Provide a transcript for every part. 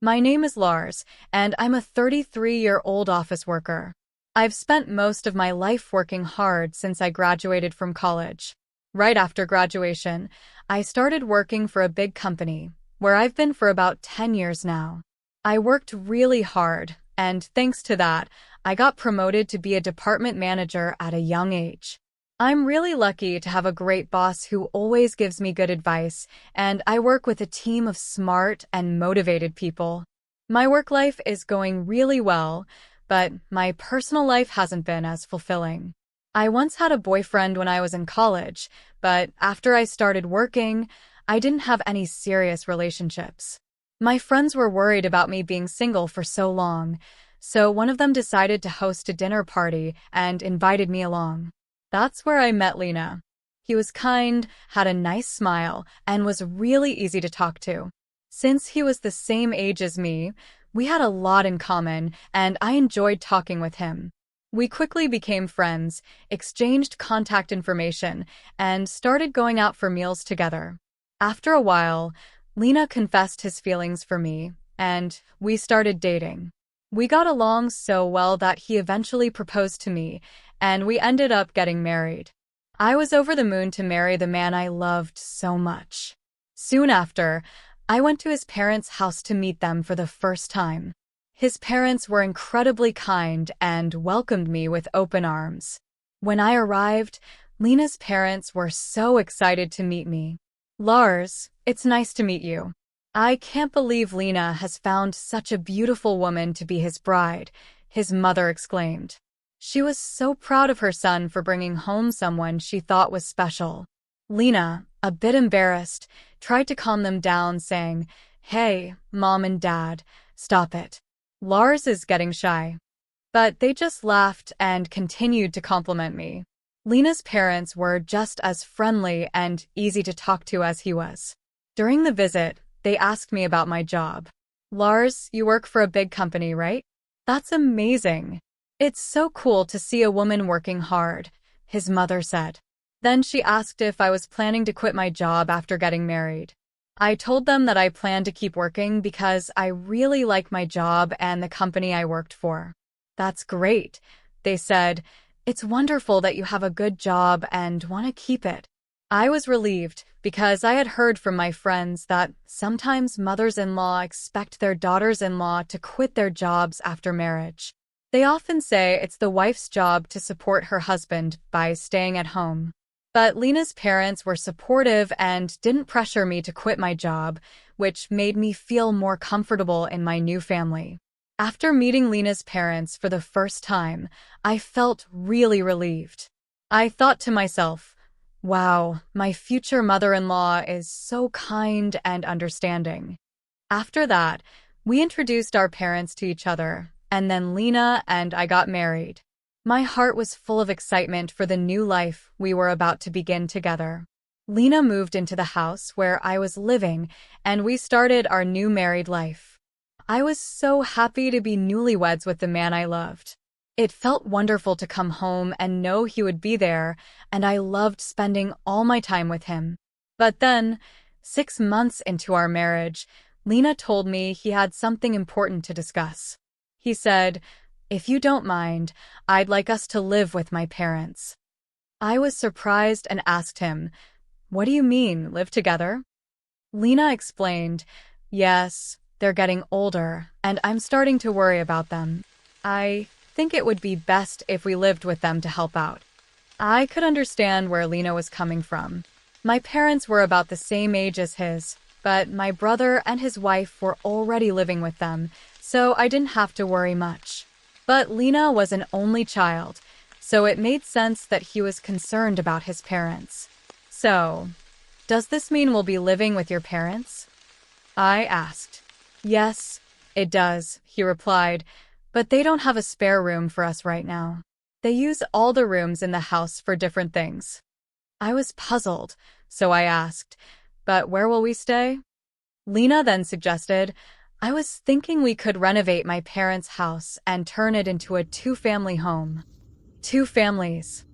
My name is Lars, and I'm a 33-year-old office worker. I've spent most of my life working hard since I graduated from college. Right after graduation, I started working for a big company, where I've been for about 10 years now. I worked really hard, and thanks to that, I got promoted to be a department manager at a young age. I'm really lucky to have a great boss who always gives me good advice, and I work with a team of smart and motivated people. My work life is going really well, but my personal life hasn't been as fulfilling. I once had a boyfriend when I was in college, but after I started working, I didn't have any serious relationships. My friends were worried about me being single for so long, so one of them decided to host a dinner party and invited me along. That's where I met Lena. He was kind, had a nice smile, and was really easy to talk to. Since he was the same age as me, we had a lot in common, and I enjoyed talking with him. We quickly became friends, exchanged contact information, and started going out for meals together. After a while, Lena confessed his feelings for me, and we started dating. We got along so well that he eventually proposed to me, and we ended up getting married. I was over the moon to marry the man I loved so much. Soon after, I went to his parents' house to meet them for the first time. His parents were incredibly kind and welcomed me with open arms. When I arrived, Lena's parents were so excited to meet me. Lars, it's nice to meet you. I can't believe Lena has found such a beautiful woman to be his bride, his mother exclaimed. She was so proud of her son for bringing home someone she thought was special. Lena, a bit embarrassed, tried to calm them down, saying, "Hey, Mom and Dad, stop it. Lars is getting shy." But they just laughed and continued to compliment me. Lena's parents were just as friendly and easy to talk to as he was. During the visit, they asked me about my job. "Lars, you work for a big company, right?" "That's amazing. It's so cool to see a woman working hard," his mother said. Then she asked if I was planning to quit my job after getting married. I told them that I planned to keep working because I really like my job and the company I worked for. "That's great," they said. "It's wonderful that you have a good job and want to keep it." I was relieved because I had heard from my friends that sometimes mothers-in-law expect their daughters-in-law to quit their jobs after marriage. They often say it's the wife's job to support her husband by staying at home. But Lena's parents were supportive and didn't pressure me to quit my job, which made me feel more comfortable in my new family. After meeting Lena's parents for the first time, I felt really relieved. I thought to myself, wow, my future mother-in-law is so kind and understanding. After that, we introduced our parents to each other, and then Lena and I got married. My heart was full of excitement for the new life we were about to begin together. Lena moved into the house where I was living, and we started our new married life. I was so happy to be newlyweds with the man I loved. It felt wonderful to come home and know he would be there, and I loved spending all my time with him. But then, 6 months into our marriage, Lena told me he had something important to discuss. He said, "If you don't mind, I'd like us to live with my parents." I was surprised and asked him, "What do you mean, live together?" Lena explained, "Yes, they're getting older, and I'm starting to worry about them. I think it would be best if we lived with them to help out." I could understand where Lena was coming from. My parents were about the same age as his, but my brother and his wife were already living with them, so I didn't have to worry much. But Lena was an only child, so it made sense that he was concerned about his parents. "So, does this mean we'll be living with your parents?" I asked. "Yes, it does," he replied, "but they don't have a spare room for us right now. They use all the rooms in the house for different things." I was puzzled, so I asked, "But where will we stay?" Lena then suggested, "I was thinking we could renovate my parents' house and turn it into a 2-family home." 2 families.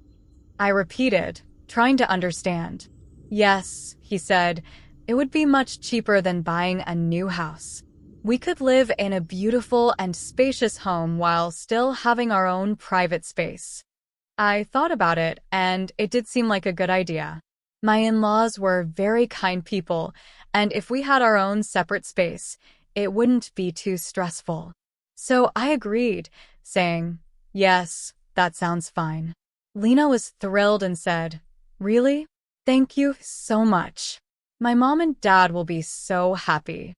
I repeated, trying to understand. "Yes," he said, "it would be much cheaper than buying a new house." We could live in a beautiful and spacious home while still having our own private space. I thought about it, and it did seem like a good idea. My in-laws were very kind people, and if we had our own separate space, it wouldn't be too stressful. So I agreed, saying, "Yes, that sounds fine." Lena was thrilled and said, "Really? Thank you so much. My mom and dad will be so happy."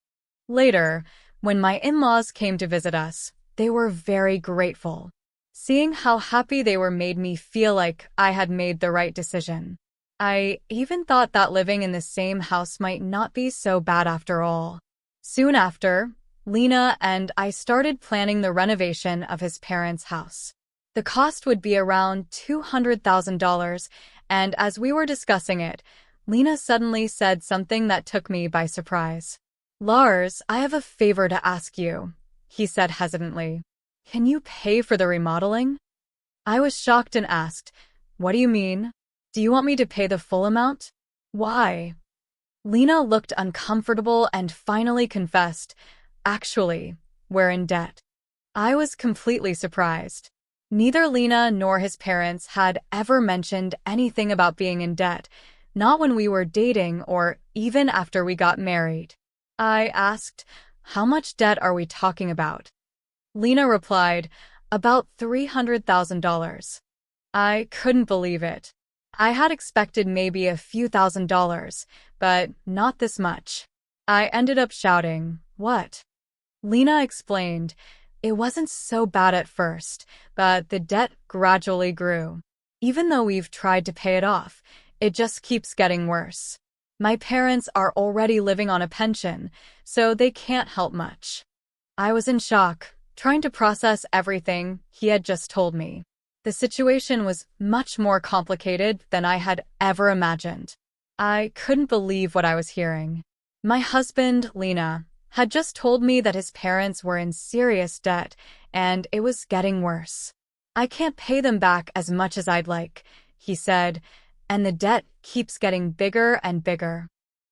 Later, when my in-laws came to visit us, they were very grateful. Seeing how happy they were made me feel like I had made the right decision. I even thought that living in the same house might not be so bad after all. Soon after, Lena and I started planning the renovation of his parents' house. The cost would be around $200,000, and as we were discussing it, Lena suddenly said something that took me by surprise. "Lars, I have a favor to ask you," he said hesitantly. "Can you pay for the remodeling?" I was shocked and asked, "What do you mean? Do you want me to pay the full amount? Why?" Lena looked uncomfortable and finally confessed, "Actually, we're in debt." I was completely surprised. Neither Lena nor his parents had ever mentioned anything about being in debt, not when we were dating or even after we got married. I asked, "How much debt are we talking about?" Lena replied, "About $300,000. I couldn't believe it. I had expected maybe a few $1,000s, but not this much. I ended up shouting, "What?" Lena explained, "It wasn't so bad at first, but the debt gradually grew. Even though we've tried to pay it off, it just keeps getting worse. My parents are already living on a pension, so they can't help much." I was in shock, trying to process everything he had just told me. The situation was much more complicated than I had ever imagined. I couldn't believe what I was hearing. My husband, Lena, had just told me that his parents were in serious debt, and it was getting worse. "I can't pay them back as much as I'd like," he said, "and the debt keeps getting bigger and bigger."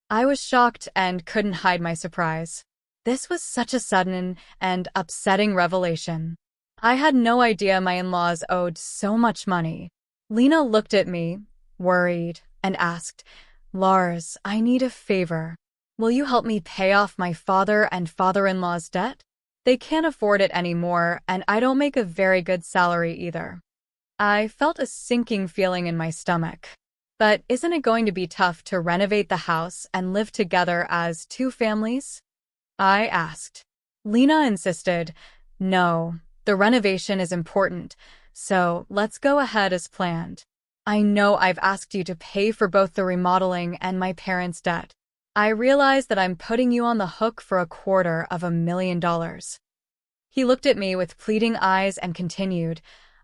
I was shocked and couldn't hide my surprise. This was such a sudden and upsetting revelation. I had no idea my in-laws owed so much money. Lena looked at me, worried, and asked, "Lars, I need a favor. Will you help me pay off my father and father-in-law's debt? They can't afford it anymore, and I don't make a very good salary either." I felt a sinking feeling in my stomach. But isn't it going to be tough to renovate the house and live together as two families? I asked. Lena insisted, "No, the renovation is important, so let's go ahead as planned. I know I've asked you to pay for both the remodeling and my parents' debt. I realize that I'm putting you on the hook for $250,000. He looked at me with pleading eyes and continued,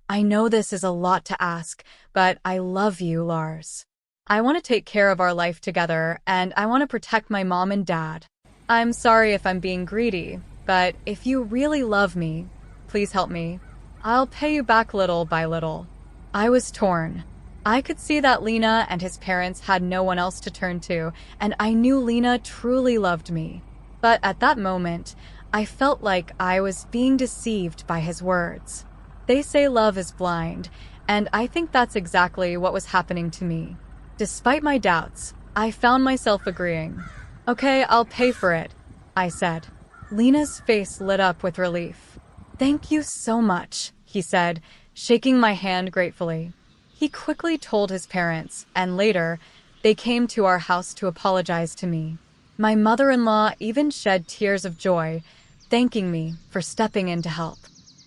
"I know this is a lot to ask, but I love you, Lars. I want to take care of our life together, and I want to protect my mom and dad. I'm sorry if I'm being greedy, but if you really love me, please help me. I'll pay you back little by little." I was torn. I could see that Lena and his parents had no one else to turn to, and I knew Lena truly loved me. But at that moment, I felt like I was being deceived by his words. They say love is blind, and I think that's exactly what was happening to me. Despite my doubts, I found myself agreeing. "Okay, I'll pay for it," I said. Lena's face lit up with relief. "Thank you so much," he said, shaking my hand gratefully. He quickly told his parents, and later, they came to our house to apologize to me. My mother-in-law even shed tears of joy, thanking me for stepping in to help.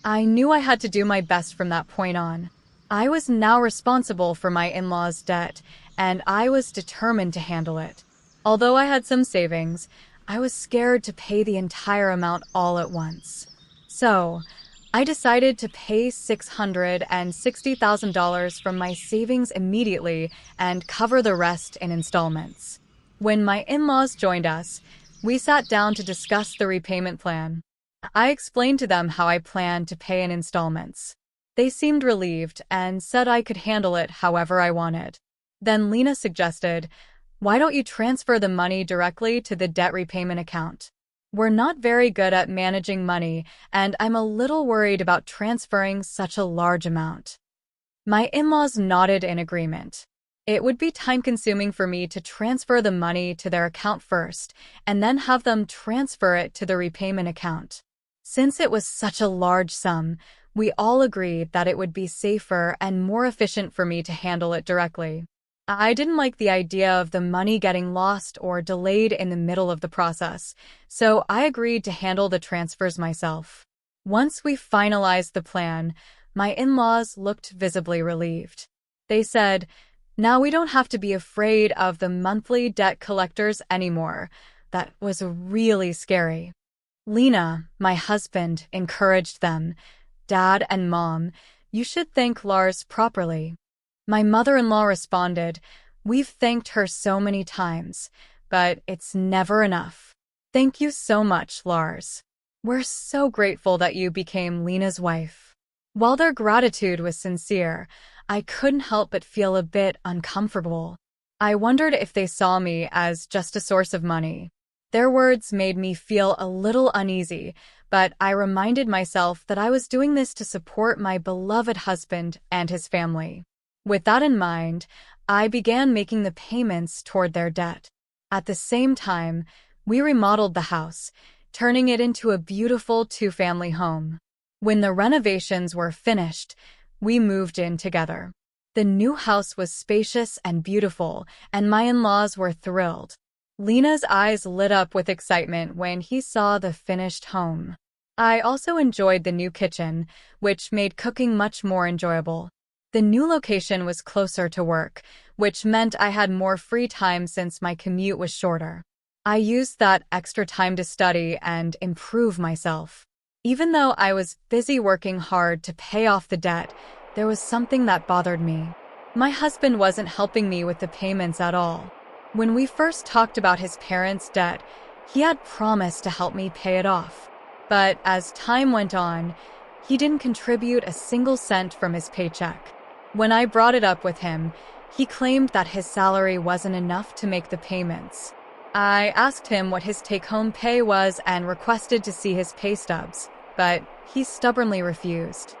I knew I had to do my best from that point on. I was now responsible for my in-laws' debt, and I was determined to handle it. Although I had some savings, I was scared to pay the entire amount all at once. So, I decided to pay $660,000 from my savings immediately and cover the rest in installments. When my in-laws joined us, we sat down to discuss the repayment plan. I explained to them how I planned to pay in installments. They seemed relieved and said I could handle it however I wanted. Then Lena suggested, "Why don't you transfer the money directly to the debt repayment account? We're not very good at managing money, and I'm a little worried about transferring such a large amount." My in-laws nodded in agreement. It would be time-consuming for me to transfer the money to their account first, and then have them transfer it to the repayment account. Since it was such a large sum, we all agreed that it would be safer and more efficient for me to handle it directly. I didn't like the idea of the money getting lost or delayed in the middle of the process, so I agreed to handle the transfers myself. Once we finalized the plan, my in-laws looked visibly relieved. They said, "Now we don't have to be afraid of the monthly debt collectors anymore." That was really scary. Lena, my husband, encouraged them. "Dad and Mom, you should thank Lars properly." My mother-in-law responded, "We've thanked her so many times, but it's never enough. Thank you so much, Lars. We're so grateful that you became Lena's wife." While their gratitude was sincere, I couldn't help but feel a bit uncomfortable. I wondered if they saw me as just a source of money. Their words made me feel a little uneasy, but I reminded myself that I was doing this to support my beloved husband and his family. With that in mind, I began making the payments toward their debt. At the same time, we remodeled the house, turning it into a beautiful two-family home. When the renovations were finished, we moved in together. The new house was spacious and beautiful, and my in-laws were thrilled. Lena's eyes lit up with excitement when he saw the finished home. I also enjoyed the new kitchen, which made cooking much more enjoyable. The new location was closer to work, which meant I had more free time since my commute was shorter. I used that extra time to study and improve myself. Even though I was busy working hard to pay off the debt, there was something that bothered me. My husband wasn't helping me with the payments at all. When we first talked about his parents' debt, he had promised to help me pay it off. But as time went on, he didn't contribute a single cent from his paycheck. When I brought it up with him, he claimed that his salary wasn't enough to make the payments. I asked him what his take-home pay was and requested to see his pay stubs, but he stubbornly refused.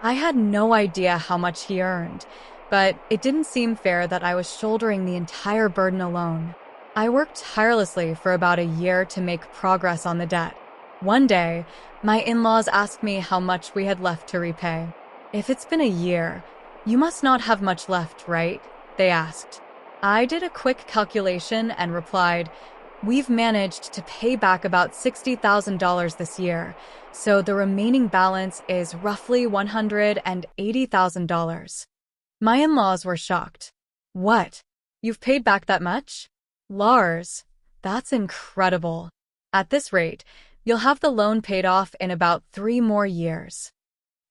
I had no idea how much he earned, but it didn't seem fair that I was shouldering the entire burden alone. I worked tirelessly for about a year to make progress on the debt. One day, my in-laws asked me how much we had left to repay. "If it's been a year, you must not have much left, right?" they asked. I did a quick calculation and replied, "We've managed to pay back about $60,000 this year, so the remaining balance is roughly $180,000. My in-laws were shocked. "What? You've paid back that much? Lars, that's incredible. At this rate, you'll have the loan paid off in about 3 more years."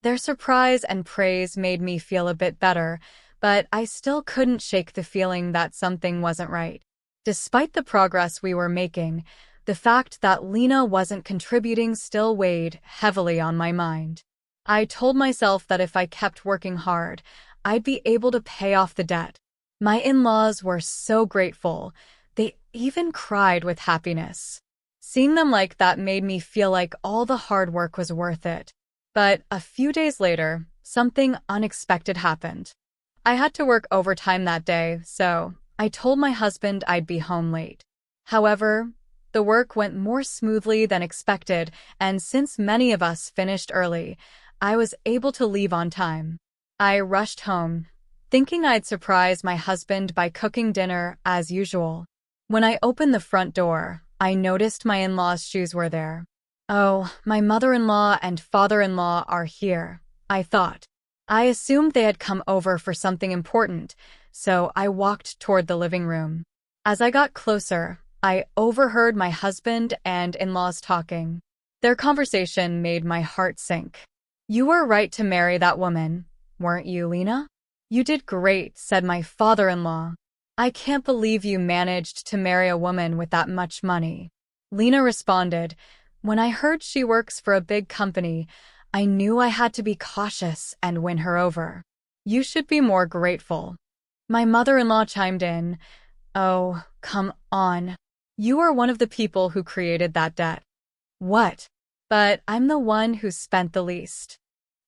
Their surprise and praise made me feel a bit better, but I still couldn't shake the feeling that something wasn't right. Despite the progress we were making, the fact that Lena wasn't contributing still weighed heavily on my mind. I told myself that if I kept working hard, I'd be able to pay off the debt. My in-laws were so grateful. They even cried with happiness. Seeing them like that made me feel like all the hard work was worth it. But a few days later, something unexpected happened. I had to work overtime that day, so I told my husband I'd be home late. However, the work went more smoothly than expected, and since many of us finished early, I was able to leave on time. I rushed home, thinking I'd surprise my husband by cooking dinner as usual. When I opened the front door, I noticed my in-laws' shoes were there. "Oh, my mother-in-law and father-in-law are here," I thought. I assumed they had come over for something important, so I walked toward the living room. As I got closer, I overheard my husband and in-laws talking. Their conversation made my heart sink. "You were right to marry that woman, weren't you, Lena?" "You did great," said my father-in-law. "I can't believe you managed to marry a woman with that much money." Lena responded, "When I heard she works for a big company, I knew I had to be cautious and win her over. You should be more grateful." My mother-in-law chimed in, "Oh, come on. You are one of the people who created that debt." What? But I'm the one who spent the least.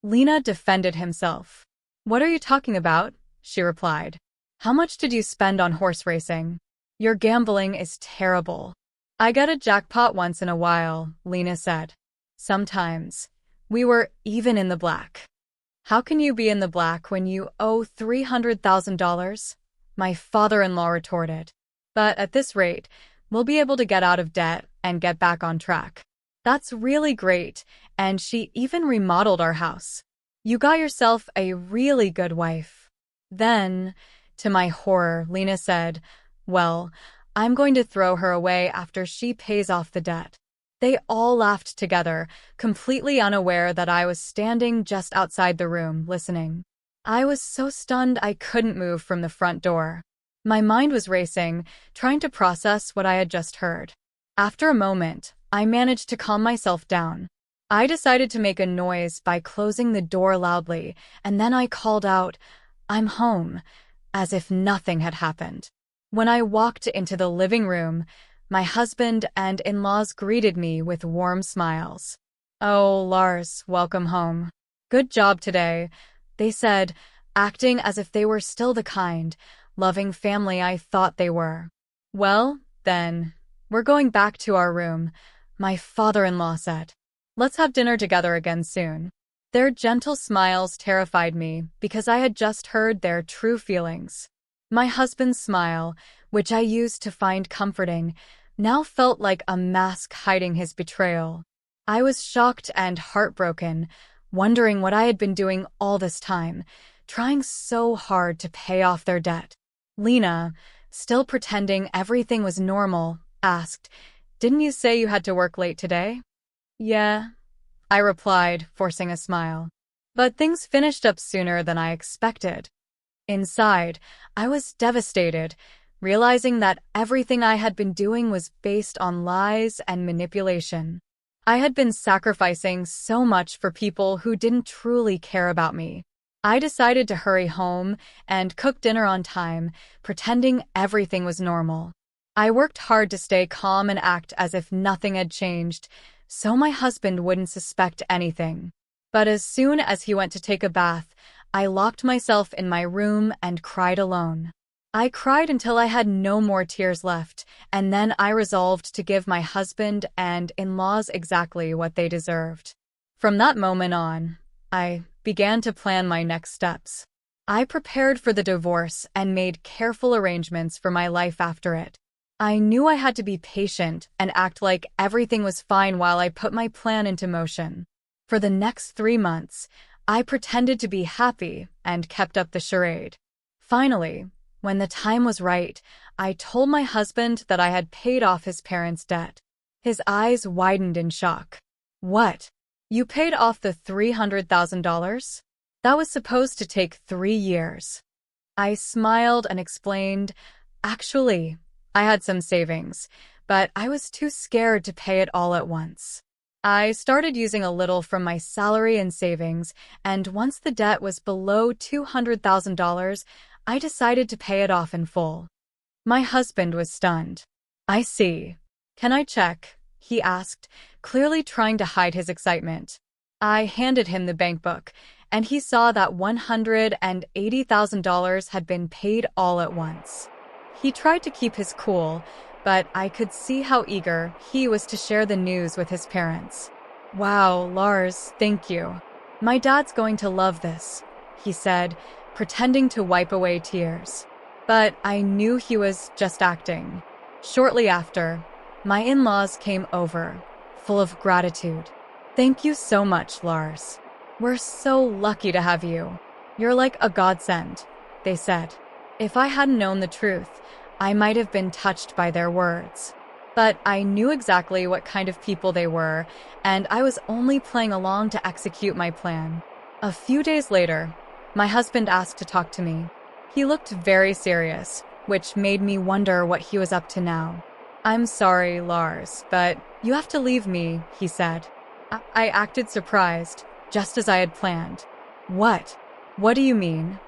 Lena defended himself. What are you talking about? She replied. How much did you spend on horse racing? Your gambling is terrible. I get a jackpot once in a while, Lena said. Sometimes. We were even in the black. How can you be in the black when you owe $300,000? My father-in-law retorted. But at this rate, we'll be able to get out of debt and get back on track. That's really great, and she even remodeled our house. You got yourself a really good wife. Then, to my horror, Lena said, well, I'm going to throw her away after she pays off the debt. They all laughed together, completely unaware that I was standing just outside the room, listening. I was so stunned I couldn't move from the front door. My mind was racing, trying to process what I had just heard. After a moment, I managed to calm myself down. I decided to make a noise by closing the door loudly, and then I called out, I'm home, as if nothing had happened. When I walked into the living room, my husband and in-laws greeted me with warm smiles. Oh, Lars, welcome home. Good job today, they said, acting as if they were still the kind, loving family I thought they were. Well, then, we're going back to our room, my father-in-law said. Let's have dinner together again soon. Their gentle smiles terrified me because I had just heard their true feelings. My husband's smile, which I used to find comforting, now felt like a mask hiding his betrayal. I was shocked and heartbroken, wondering what I had been doing all this time, trying so hard to pay off their debt. Lena, still pretending everything was normal, asked, Didn't you say you had to work late today? Yeah, I replied, forcing a smile. But things finished up sooner than I expected. Inside, I was devastated, realizing that everything I had been doing was based on lies and manipulation. I had been sacrificing so much for people who didn't truly care about me. I decided to hurry home and cook dinner on time, pretending everything was normal. I worked hard to stay calm and act as if nothing had changed, so my husband wouldn't suspect anything. But as soon as he went to take a bath, I locked myself in my room and cried alone. I cried until I had no more tears left, and then I resolved to give my husband and in-laws exactly what they deserved. From that moment on, I began to plan my next steps. I prepared for the divorce and made careful arrangements for my life after it. I knew I had to be patient and act like everything was fine while I put my plan into motion. For the next 3 months, I pretended to be happy and kept up the charade. Finally, when the time was right, I told my husband that I had paid off his parents' debt. His eyes widened in shock. What? You paid off the $300,000? That was supposed to take 3 years. I smiled and explained, Actually, I had some savings, but I was too scared to pay it all at once. I started using a little from my salary and savings, and once the debt was below $200,000, I decided to pay it off in full. My husband was stunned. I see. Can I check? He asked, clearly trying to hide his excitement. I handed him the bank book, and he saw that $180,000 had been paid all at once. He tried to keep his cool, but I could see how eager he was to share the news with his parents. Wow, Lars, thank you. My dad's going to love this, he said, pretending to wipe away tears. But I knew he was just acting. Shortly after, my in-laws came over, full of gratitude. Thank you so much, Lars. We're so lucky to have you. You're like a godsend, they said. If I hadn't known the truth, I might have been touched by their words. But I knew exactly what kind of people they were, and I was only playing along to execute my plan. A few days later, my husband asked to talk to me. He looked very serious, which made me wonder what he was up to now. I'm sorry, Lars, but you have to leave me, he said. I acted surprised, just as I had planned. What? What do you mean?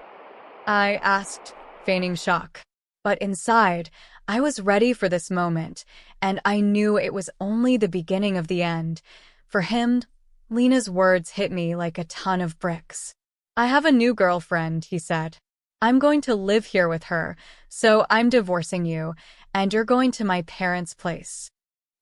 I asked, feigning shock. But inside, I was ready for this moment, and I knew it was only the beginning of the end. For him, Lena's words hit me like a ton of bricks. "I have a new girlfriend," he said. "I'm going to live here with her, so I'm divorcing you, and you're going to my parents' place."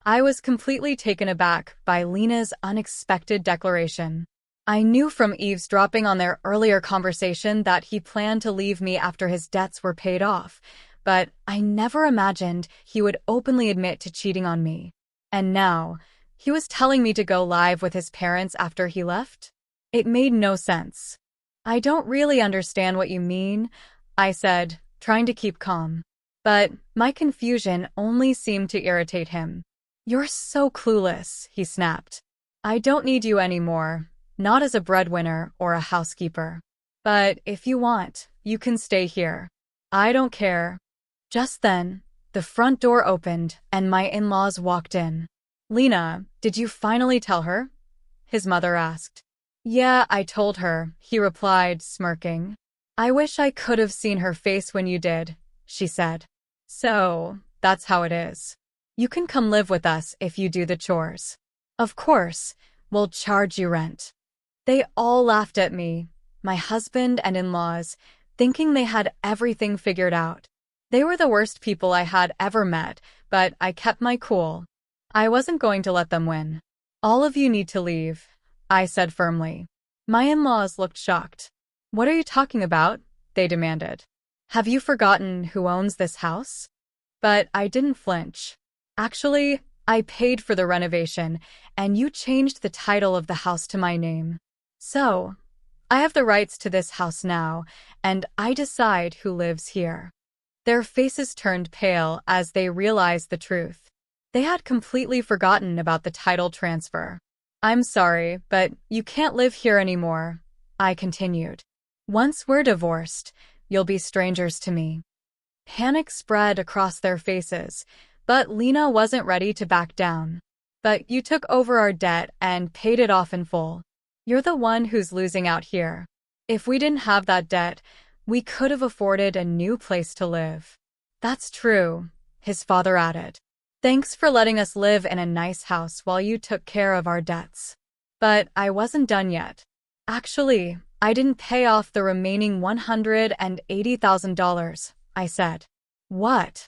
I was completely taken aback by Lena's unexpected declaration. I knew from eavesdropping on their earlier conversation that he planned to leave me after his debts were paid off, but I never imagined he would openly admit to cheating on me. And now, he was telling me to go live with his parents after he left? It made no sense. "I don't really understand what you mean," I said, trying to keep calm. But my confusion only seemed to irritate him. "You're so clueless," he snapped. "I don't need you anymore, not as a breadwinner or a housekeeper. But if you want, you can stay here. I don't care." Just then, the front door opened and my in-laws walked in. "Lena, did you finally tell her?" his mother asked. "Yeah, I told her," he replied, smirking. "I wish I could have seen her face when you did," she said. "So, that's how it is. You can come live with us if you do the chores. Of course, we'll charge you rent." They all laughed at me, my husband and in-laws, thinking they had everything figured out. They were the worst people I had ever met, but I kept my cool. I wasn't going to let them win. "All of you need to leave," I said firmly. My in-laws looked shocked. "What are you talking about?" they demanded. "Have you forgotten who owns this house?" But I didn't flinch. "Actually, I paid for the renovation, and you changed the title of the house to my name. So, I have the rights to this house now, and I decide who lives here." Their faces turned pale as they realized the truth. They had completely forgotten about the title transfer. "I'm sorry, but you can't live here anymore," I continued. "Once we're divorced, you'll be strangers to me." Panic spread across their faces, but Lena wasn't ready to back down. "But you took over our debt and paid it off in full. You're the one who's losing out here. If we didn't have that debt, we could have afforded a new place to live." "That's true," his father added. "Thanks for letting us live in a nice house while you took care of our debts." But I wasn't done yet. "Actually, I didn't pay off the remaining $180,000, I said. "What?"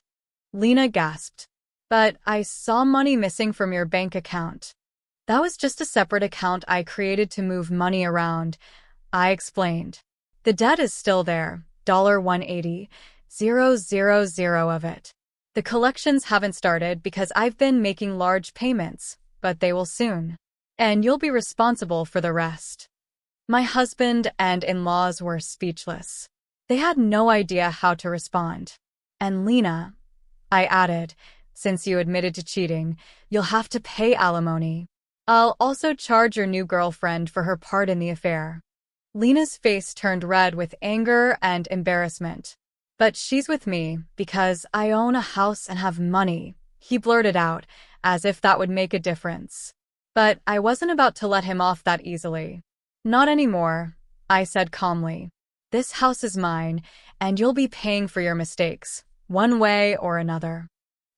Lena gasped. "But I saw money missing from your bank account." "That was just a separate account I created to move money around," I explained. "The debt is still there, $180,000 of it. The collections haven't started because I've been making large payments, but they will soon. And you'll be responsible for the rest." My husband and in-laws were speechless. They had no idea how to respond. "And Lena," I added, "since you admitted to cheating, you'll have to pay alimony. I'll also charge your new girlfriend for her part in the affair." Lena's face turned red with anger and embarrassment. "But she's with me because I own a house and have money," he blurted out, as if that would make a difference. But I wasn't about to let him off that easily. "Not anymore," I said calmly. "This house is mine, and you'll be paying for your mistakes, one way or another."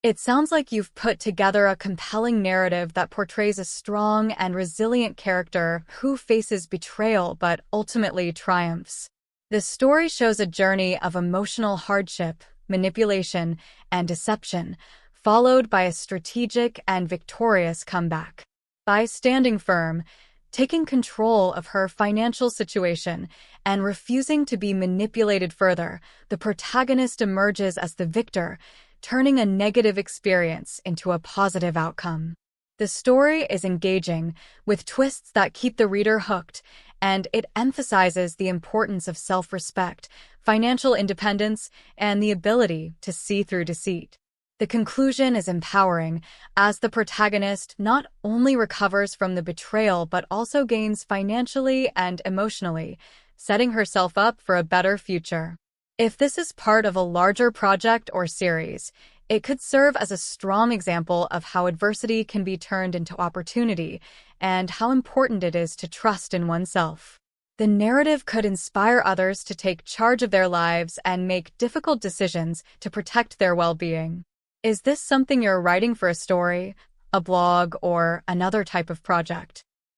It sounds like you've put together a compelling narrative that portrays a strong and resilient character who faces betrayal but ultimately triumphs. The story shows a journey of emotional hardship, manipulation, and deception, followed by a strategic and victorious comeback. By standing firm, taking control of her financial situation, and refusing to be manipulated further, the protagonist emerges as the victor, turning a negative experience into a positive outcome. The story is engaging, with twists that keep the reader hooked, and it emphasizes the importance of self-respect, financial independence, and the ability to see through deceit. The conclusion is empowering, as the protagonist not only recovers from the betrayal but also gains financially and emotionally, setting herself up for a better future. If this is part of a larger project or series, it could serve as a strong example of how adversity can be turned into opportunity and how important it is to trust in oneself. The narrative could inspire others to take charge of their lives and make difficult decisions to protect their well-being. Is this something you're writing for a story, a blog, or another type of project?